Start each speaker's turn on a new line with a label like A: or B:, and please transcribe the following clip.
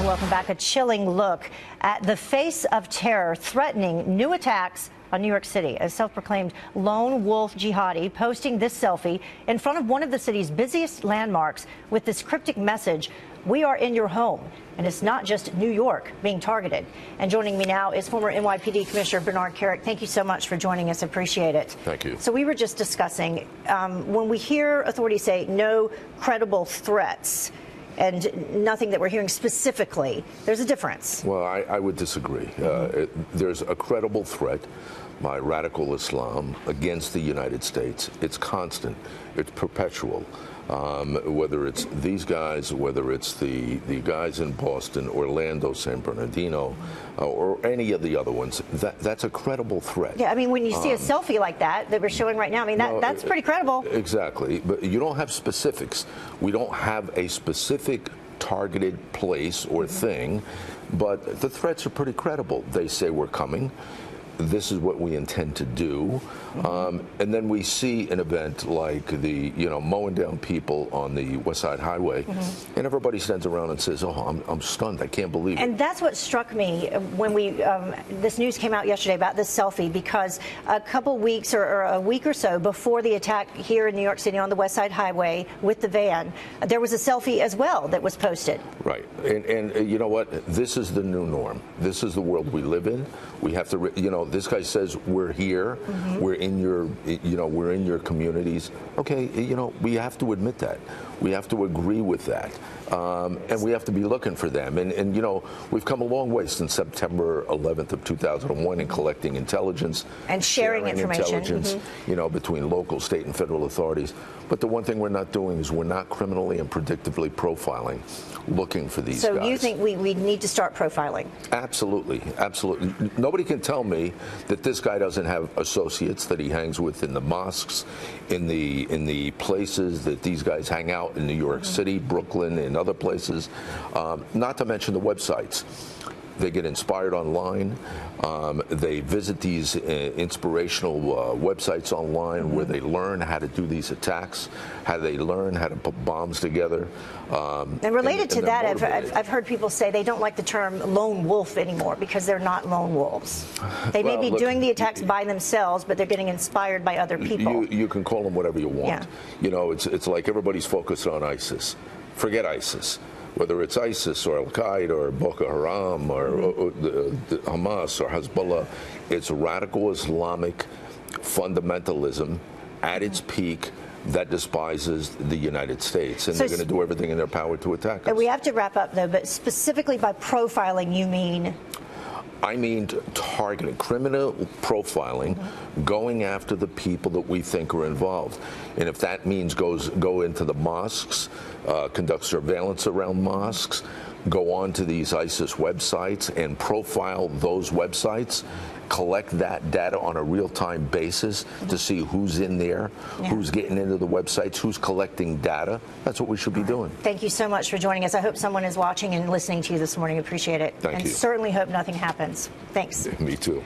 A: welcome back. A chilling look at the face of terror threatening new attacks on New York City. A self-proclaimed lone wolf jihadi posting this selfie in front of one of the city's busiest landmarks with this cryptic message, "We are in your home." And it's not just New York being targeted. And joining me now is former NYPD Commissioner Bernard Kerik. Thank you so much for joining us. Appreciate it.
B: Thank you.
A: So we were just discussing when we hear authorities say no credible threats and nothing that we're hearing specifically, there's a difference.
B: Well, I would disagree. There's a credible threat by radical Islam against the United States. It's constant. It's perpetual. Whether it's these guys, whether it's the guys in Boston, Orlando, San Bernardino, or any of the other ones, that's a credible threat.
A: Yeah, I mean, when you see a selfie like that we're showing right now, I mean, that's pretty credible.
B: Exactly, but you don't have specifics. We don't have a specific targeted place or thing, but the threats are pretty credible. They say we're coming. This is what we intend to do. And then we see an event like the, mowing down people on the West Side Highway, and everybody stands around and says, "Oh, I'm stunned. I can't believe it."
A: And that's what struck me when this news came out yesterday about this selfie, because a couple weeks or a week or so before the attack here in New York City on the West Side Highway with the van, there was a selfie as well that was posted.
B: Right. And you know what? This is the new norm. This is the world we live in. We have to, this guy says we're here, we're in your, we're in your communities. Okay, we have to admit that. We have to agree with that, and we have to be looking for them. And we've come a long way since September 11th of 2001 in collecting intelligence
A: and sharing information,
B: between local, state, and federal authorities. But the one thing we're not doing is we're not criminally and predictively profiling, looking for these guys.
A: So you think we need to start profiling?
B: Absolutely, absolutely. Nobody can tell me that this guy doesn't have associates that he hangs with in the mosques, in the places that these guys hang out in New York City, Brooklyn, and other places. Not to mention the websites. They get inspired online. They visit these inspirational websites online where they learn how to do these attacks, how they learn how to put bombs together.
A: And related to that, I've heard people say they don't like the term lone wolf anymore because they're not lone wolves. They may be doing the attacks by themselves, but they're getting inspired by other people.
B: You can call them whatever you want.
A: Yeah.
B: It's like everybody's focused on ISIS. Forget ISIS. Whether it's ISIS or Al-Qaeda or Boko Haram or Hamas or Hezbollah, it's radical Islamic fundamentalism at its peak that despises the United States, and they're going to do everything in their power to attack us.
A: We have to wrap up, though, but specifically by profiling, you mean?
B: I mean targeting, criminal profiling, going after the people that we think are involved. And if that means go into the mosques, conduct surveillance around mosques, go on to these ISIS websites and profile those websites, collect that data on a real-time basis to see who's in there, who's getting into the websites, who's collecting data. That's what we should be doing.
A: Thank you so much for joining us. I hope someone is watching and listening to you this morning. Appreciate it.
B: Thank you.
A: And certainly hope nothing happens. Thanks.
B: Me too.